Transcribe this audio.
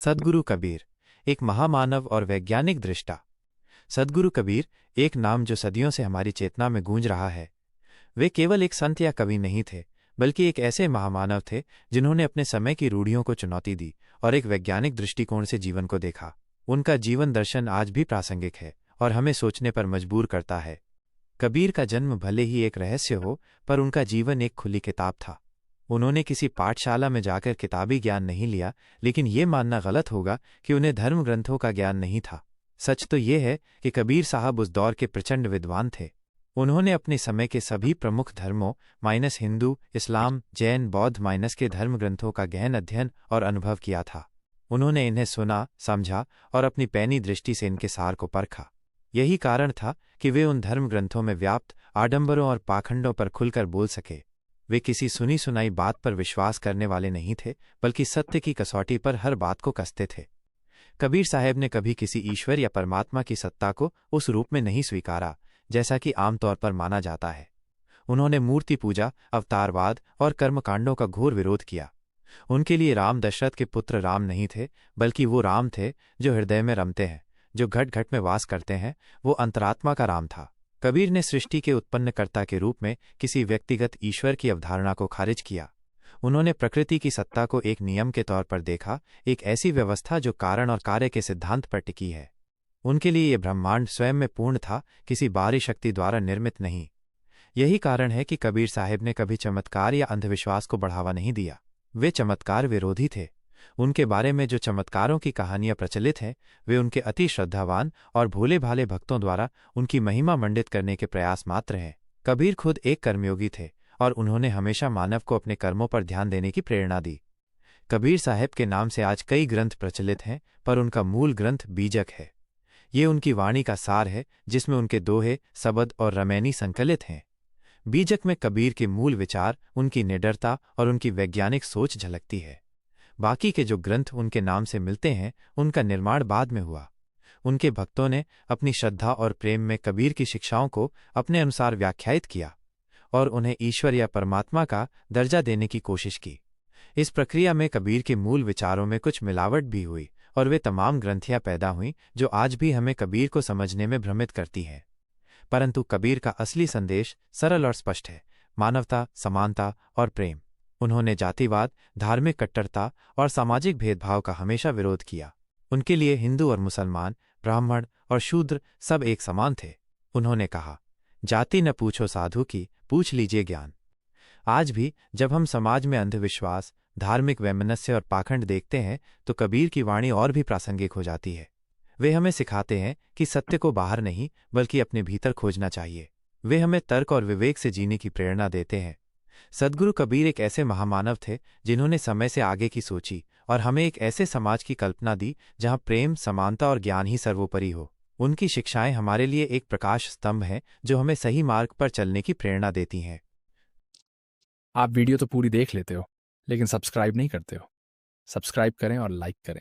सद्गुरु कबीर, एक महामानव और वैज्ञानिक दृष्टा। सद्गुरु कबीर, एक नाम जो सदियों से हमारी चेतना में गूंज रहा है। वे केवल एक संत या कवि नहीं थे, बल्कि एक ऐसे महामानव थे जिन्होंने अपने समय की रूढ़ियों को चुनौती दी और एक वैज्ञानिक दृष्टिकोण से जीवन को देखा। उनका जीवन दर्शन आज भी प्रासंगिक है और हमें सोचने पर मजबूर करता है। कबीर का जन्म भले ही एक रहस्य हो, पर उनका जीवन एक खुली किताब था। उन्होंने किसी पाठशाला में जाकर किताबी ज्ञान नहीं लिया, लेकिन ये मानना गलत होगा कि उन्हें धर्म ग्रंथों का ज्ञान नहीं था। सच तो ये है कि कबीर साहब उस दौर के प्रचंड विद्वान थे। उन्होंने अपने समय के सभी प्रमुख धर्मों माइनस हिंदू, इस्लाम, जैन, बौद्ध माइनस के धर्म ग्रंथों का गहन अध्ययन और अनुभव किया था। उन्होंने इन्हें सुना, समझा और अपनी पैनी दृष्टि से इनके सार को परखा। यही कारण था कि वे उन धर्म ग्रंथों में व्याप्त आडंबरों और पाखंडों पर खुलकर बोल सके। वे किसी सुनी सुनाई बात पर विश्वास करने वाले नहीं थे, बल्कि सत्य की कसौटी पर हर बात को कसते थे। कबीर साहब ने कभी किसी ईश्वर या परमात्मा की सत्ता को उस रूप में नहीं स्वीकारा जैसा कि आमतौर पर माना जाता है। उन्होंने मूर्ति पूजा, अवतारवाद और कर्मकांडों का घोर विरोध किया। उनके लिए राम दशरथ के पुत्र राम नहीं थे, बल्कि वो राम थे जो हृदय में रमते हैं, जो घट घट में वास करते हैं। वो अंतरात्मा का राम था। कबीर ने सृष्टि के उत्पन्नकर्ता के रूप में किसी व्यक्तिगत ईश्वर की अवधारणा को खारिज किया। उन्होंने प्रकृति की सत्ता को एक नियम के तौर पर देखा, एक ऐसी व्यवस्था जो कारण और कार्य के सिद्धांत पर टिकी है। उनके लिए यह ब्रह्मांड स्वयं में पूर्ण था, किसी बाहरी शक्ति द्वारा निर्मित नहीं। यही कारण है कि कबीर साहब ने कभी चमत्कार या अंधविश्वास को बढ़ावा नहीं दिया। वे चमत्कार विरोधी थे। उनके बारे में जो चमत्कारों की कहानियां प्रचलित हैं, वे उनके अति श्रद्धावान और भोले भाले भक्तों द्वारा उनकी महिमा मंडित करने के प्रयास मात्र हैं। कबीर खुद एक कर्मयोगी थे और उन्होंने हमेशा मानव को अपने कर्मों पर ध्यान देने की प्रेरणा दी। कबीर साहब के नाम से आज कई ग्रंथ प्रचलित हैं, पर उनका मूल ग्रंथ बीजक है। ये उनकी वाणी का सार है, जिसमें उनके दोहे, सबद और रमैनी संकलित हैं। बीजक में कबीर के मूल विचार, उनकी निडरता और उनकी वैज्ञानिक सोच झलकती है। बाकी के जो ग्रंथ उनके नाम से मिलते हैं, उनका निर्माण बाद में हुआ। उनके भक्तों ने अपनी श्रद्धा और प्रेम में कबीर की शिक्षाओं को अपने अनुसार व्याख्यायित किया और उन्हें ईश्वर या परमात्मा का दर्जा देने की कोशिश की। इस प्रक्रिया में कबीर के मूल विचारों में कुछ मिलावट भी हुई और वे तमाम ग्रंथियां पैदा हुईं जो आज भी हमें कबीर को समझने में भ्रमित करती हैं। परंतु कबीर का असली संदेश सरल और स्पष्ट है: मानवता, समानता और प्रेम। उन्होंने जातिवाद, धार्मिक कट्टरता और सामाजिक भेदभाव का हमेशा विरोध किया। उनके लिए हिंदू और मुसलमान, ब्राह्मण और शूद्र सब एक समान थे। उन्होंने कहा, जाति न पूछो साधु की, पूछ लीजिए ज्ञान। आज भी जब हम समाज में अंधविश्वास, धार्मिक वैमनस्य और पाखंड देखते हैं, तो कबीर की वाणी और भी प्रासंगिक हो जाती है। वे हमें सिखाते हैं कि सत्य को बाहर नहीं, बल्कि अपने भीतर खोजना चाहिए। वे हमें तर्क और विवेक से जीने की प्रेरणा देते हैं। सद्गुरु कबीर एक ऐसे महामानव थे जिन्होंने समय से आगे की सोची और हमें एक ऐसे समाज की कल्पना दी जहां प्रेम, समानता और ज्ञान ही सर्वोपरि हो। उनकी शिक्षाएं हमारे लिए एक प्रकाश स्तंभ हैं जो हमें सही मार्ग पर चलने की प्रेरणा देती हैं। आप वीडियो तो पूरी देख लेते हो, लेकिन सब्सक्राइब नहीं करते हो। सब्सक्राइब करें और लाइक करें।